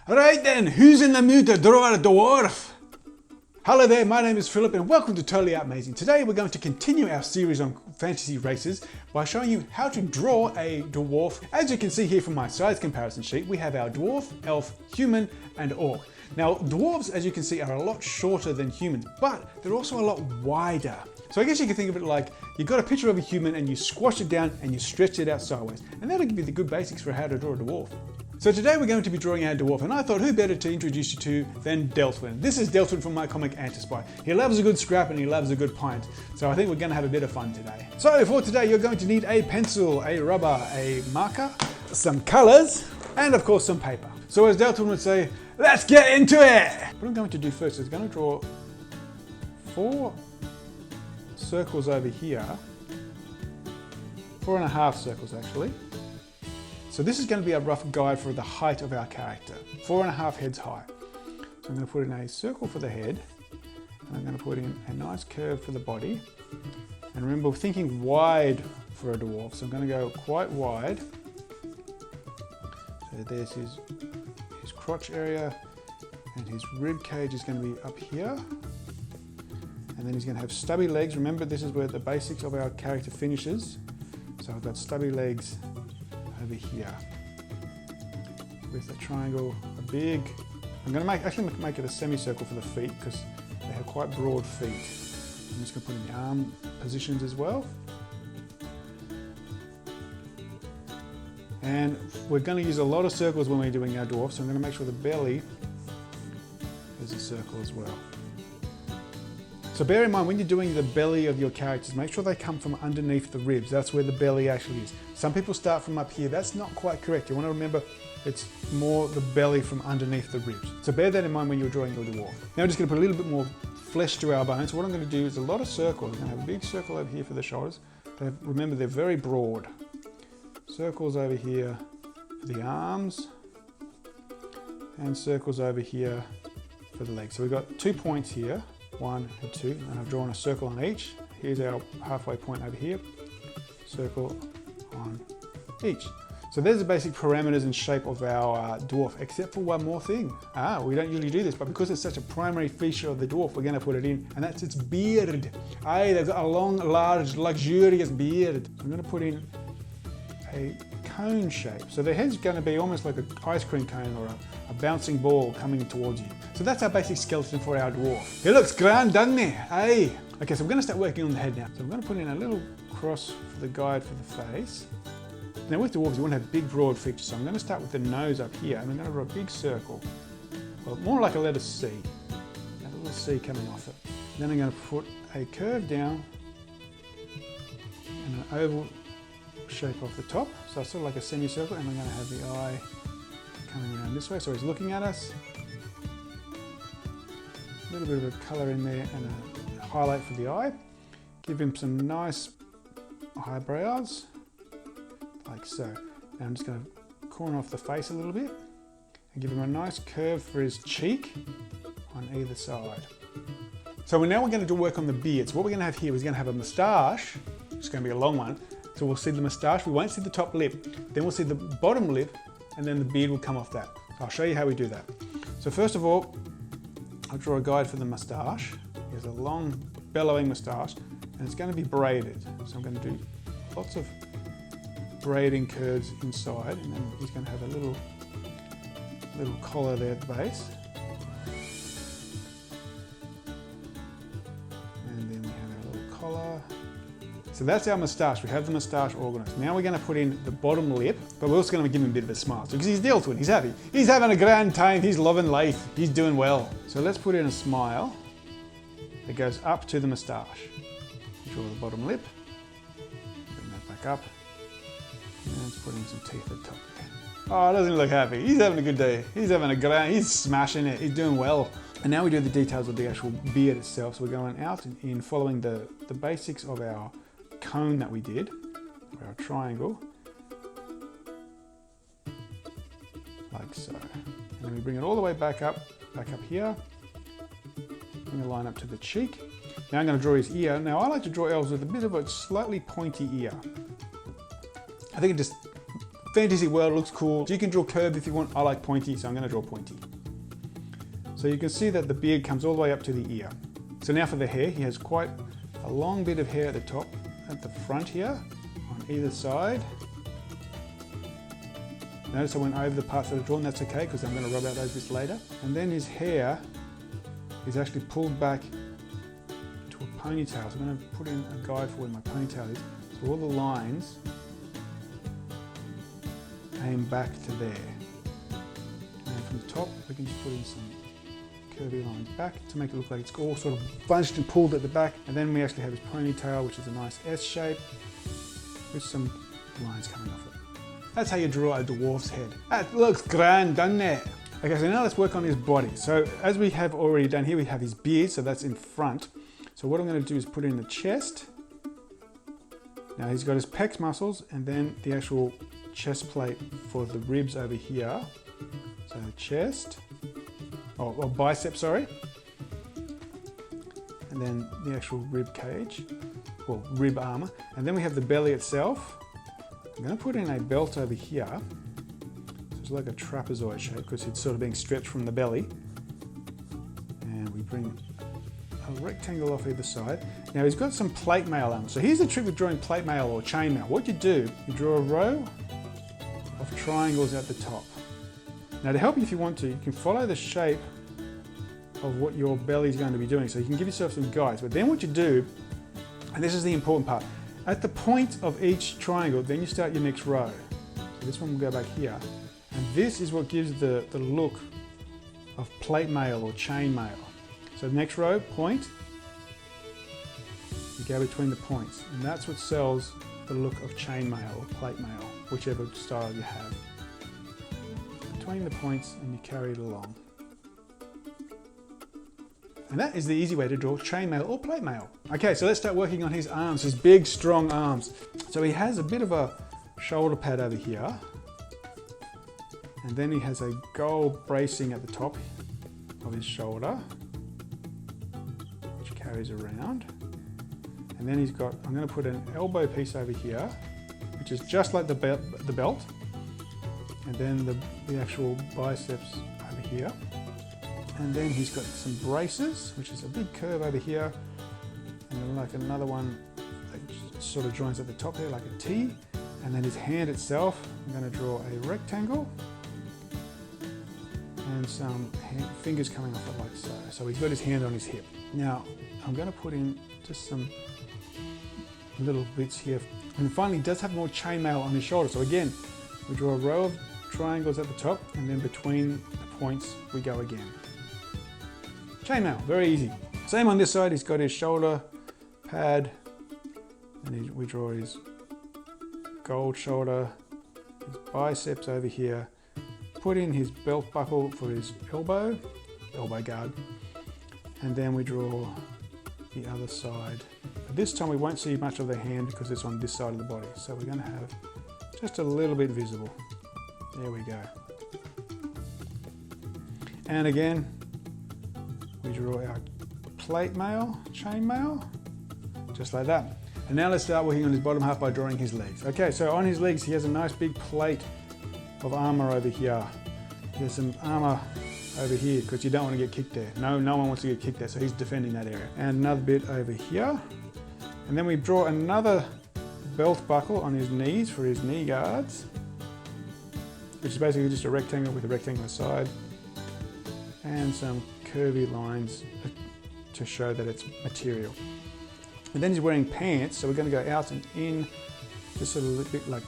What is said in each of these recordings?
Right then, who's in the mood to draw a dwarf? Hello there, my name is Philip and welcome to Totally Amazing. Today we're going to continue our series on fantasy races by showing you how to draw a dwarf. As you can see here from my size comparison sheet, we have our dwarf, elf, human and orc. Now dwarves, as you can see, are a lot shorter than humans, but they're also a lot wider. So I guess you can think of it like you've got a picture of a human and you squash it down and you stretch it out sideways. And that'll give you the good basics for how to draw a dwarf. So today we're going to be drawing our dwarf, and I thought who better to introduce you to than Deltwin. This is Deltwin from my comic Antispire. He loves a good scrap and he loves a good pint. So I think we're going to have a bit of fun today. So for today you're going to need a pencil, a rubber, a marker, some colours, and of course some paper. So as Deltwin would say, let's get into it! What I'm going to do first is going to draw 4 circles over here. 4.5 circles actually. So this is going to be a rough guide for the height of our character. 4.5 heads high. So I'm going to put in a circle for the head, and I'm going to put in a nice curve for the body. And remember, we're thinking wide for a dwarf, so I'm going to go quite wide. So there's his crotch area, and his rib cage is going to be up here. And then he's going to have stubby legs. Remember, this is where the basics of our character finishes. So I've got stubby legs over here with a triangle, I'm going to make it a semicircle for the feet because they have quite broad feet. I'm just going to put in the arm positions as well. And we're going to use a lot of circles when we're doing our dwarf, so I'm going to make sure the belly is a circle as well. So bear in mind, when you're doing the belly of your characters, make sure they come from underneath the ribs. That's where the belly actually is. Some people start from up here. That's not quite correct. You want to remember it's more the belly from underneath the ribs. So bear that in mind when you're drawing your dwarf. Now I'm just going to put a little bit more flesh to our bones. So what I'm going to do is a lot of circles. I'm going to have a big circle over here for the shoulders. But remember, they're very broad. Circles over here for the arms. And circles over here for the legs. So we've got 2 points here. 1 and 2, and I've drawn a circle on each. Here's our halfway point over here. Circle on each. So there's the basic parameters and shape of our dwarf, except for one more thing. We don't usually do this, but because it's such a primary feature of the dwarf, we're going to put it in, and that's its beard. They've got a long, large, luxurious beard. I'm going to put in a cone shape. So the head's going to be almost like an ice cream cone or a bouncing ball coming towards you. So that's our basic skeleton for our dwarf. It looks grand, doesn't it? Hey. Okay, so we're going to start working on the head now. So I'm going to put in a little cross for the guide for the face. Now with dwarves, you want to have big, broad features. So I'm going to start with the nose up here, and I'm going to draw a big circle. Well, more like a letter C. A little C coming off it. Then I'm going to put a curve down and an oval shape off the top. So it's sort of like a semicircle, and I'm going to have the eye coming around this way. So he's looking at us. A little bit of a colour in there and a highlight for the eye. Give him some nice eyebrows, like so. Now I'm just going to corner off the face a little bit and give him a nice curve for his cheek on either side. So now we're going to do work on the beard. So what we're going to have here is going to have a moustache. It's going to be a long one. So we'll see the moustache, we won't see the top lip. Then we'll see the bottom lip, and then the beard will come off that. So I'll show you how we do that. So first of all, I'll draw a guide for the moustache. There's a long bellowing moustache, and it's going to be braided. So I'm going to do lots of braiding curves inside, and then he's going to have a little collar there at the base. And then we have a little collar. So that's our moustache. We have the moustache organised. Now we're going to put in the bottom lip, but we're also going to give him a bit of a smile. So because he's Deltwin, he's happy. He's having a grand time. He's loving life. He's doing well. So let's put in a smile that goes up to the moustache. Draw the bottom lip. Bring that back up. And let's put in some teeth at the top there. Oh, doesn't he look happy? He's having a good day. He's having a grand, he's smashing it. He's doing well. And now we do the details of the actual beard itself. So we're going out and in following the basics of our cone that we did, or our triangle, like so. And then we bring it all the way back up here, bring a line up to the cheek. Now I'm going to draw his ear. Now I like to draw elves with a bit of a slightly pointy ear. I think it just fantasy world, it looks cool. You can draw curved if you want. I like pointy, so I'm going to draw pointy. So you can see that the beard comes all the way up to the ear. So now for the hair, he has quite a long bit of hair at the top, at the front here, on either side. Notice I went over the parts that are drawn, that's okay, because I'm going to rub out those bits later. And then his hair is actually pulled back to a ponytail. So I'm going to put in a guide for where my ponytail is. So all the lines aim back to there. And from the top, we can just put in some curvy lines back to make it look like it's all sort of bunched and pulled at the back. And then we actually have his ponytail, which is a nice S shape with some lines coming off it. That's how you draw a dwarf's head. That looks grand, doesn't it? Okay, so now let's work on his body. So as we have already done here, we have his beard, so that's in front. So what I'm going to do is put in the chest. Now he's got his pecs muscles and then the actual chest plate for the ribs over here. So the chest, or bicep, sorry. And then the actual rib cage, or rib armor. And then we have the belly itself. I'm going to put in a belt over here. So it's like a trapezoid shape because it's sort of being stretched from the belly. And we bring a rectangle off either side. Now he's got some plate mail armor. So here's the trick with drawing plate mail or chain mail. What you do, you draw a row of triangles at the top. Now to help you if you want to, you can follow the shape of what your belly is going to be doing. So you can give yourself some guides. But then what you do, and this is the important part, at the point of each triangle, then you start your next row. So this one will go back here. And this is what gives the look of plate mail or chain mail. So the next row, point, you go between the points. And that's what sells the look of chain mail or plate mail, whichever style you have. Between the points and you carry it along. And that is the easy way to draw chainmail or plate mail. Okay, so let's start working on his arms, his big, strong arms. So he has a bit of a shoulder pad over here. And then he has a gold bracing at the top of his shoulder, which carries around. And then he's got, I'm going to put an elbow piece over here, which is just like the belt. And then the actual biceps over here. And then he's got some braces, which is a big curve over here, and then like another one that sort of joins at the top here like a T. And then his hand itself, I'm going to draw a rectangle and some fingers coming off it like so. So he's got his hand on his hip. Now I'm going to put in just some little bits here. And finally he does have more chainmail on his shoulder. So again, we draw a row of triangles at the top and then between the points we go again. Chainmail, very easy. Same on this side, he's got his shoulder pad, and we draw his gold shoulder, his biceps over here, put in his belt buckle for his elbow guard, and then we draw the other side. But this time we won't see much of the hand because it's on this side of the body, so we're going to have just a little bit visible. There we go. And again, we draw our plate mail, chain mail, just like that. And now let's start working on his bottom half by drawing his legs. Okay, so on his legs, he has a nice big plate of armor over here. He has some armor over here because you don't want to get kicked there. No one wants to get kicked there, so he's defending that area. And another bit over here. And then we draw another belt buckle on his knees for his knee guards, which is basically just a rectangle with a rectangular side and some curvy lines to show that it's material. And then he's wearing pants, so we're going to go out and in, just a little bit like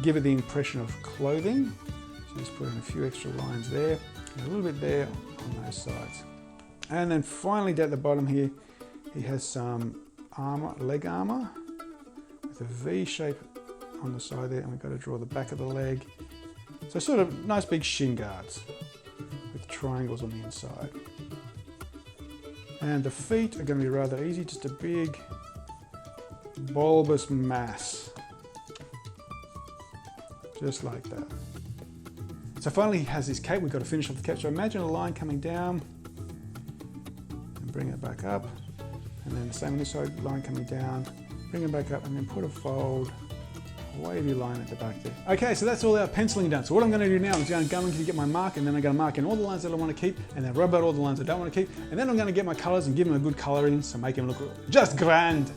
give it the impression of clothing. So just put in a few extra lines there and a little bit there on those sides. And then finally down at the bottom here, he has some armor, leg armor with a V shape on the side there, and we've got to draw the back of the leg. So sort of nice big shin guards with triangles on the inside. And the feet are going to be rather easy, just a big bulbous mass. Just like that. So finally he has his cape, we've got to finish off the cape. So imagine a line coming down and bring it back up. And then the same on this side, line coming down, bring it back up and then put a fold wavy line at the back there. Okay, so that's all our penciling done. So what I'm going to do now is I'm going to get my mark, and then I'm going to mark in all the lines that I want to keep, and then rub out all the lines I don't want to keep, and then I'm going to get my colors and give them a good coloring, so make them look just grand.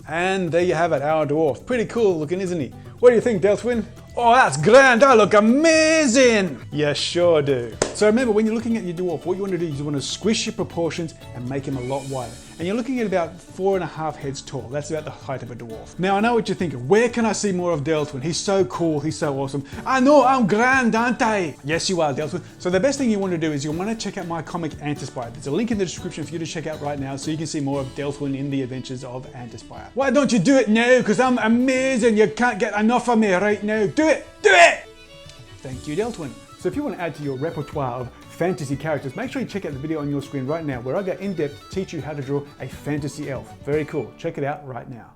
And there you have it, our dwarf. Pretty cool looking, isn't he? What do you think, Deltwin? Oh, that's grand, I look amazing! You sure do. So remember, when you're looking at your dwarf, what you want to do is you want to squish your proportions and make him a lot wider. And you're looking at about 4.5 heads tall. That's about the height of a dwarf. Now I know what you're thinking, where can I see more of Deltwin? He's so cool, he's so awesome. I know, I'm grand, aren't I? Yes, you are, Deltwin. So the best thing you want to do is you want to check out my comic Antispire. There's a link in the description for you to check out right now so you can see more of Deltwin in the adventures of Antispire. Why don't you do it now? Because I'm amazing, you can't get enough of me right now. Do it, do it! Thank you, Deltwin. So if you want to add to your repertoire of fantasy characters, make sure you check out the video on your screen right now where I go in depth to teach you how to draw a fantasy elf. Very cool. Check it out right now.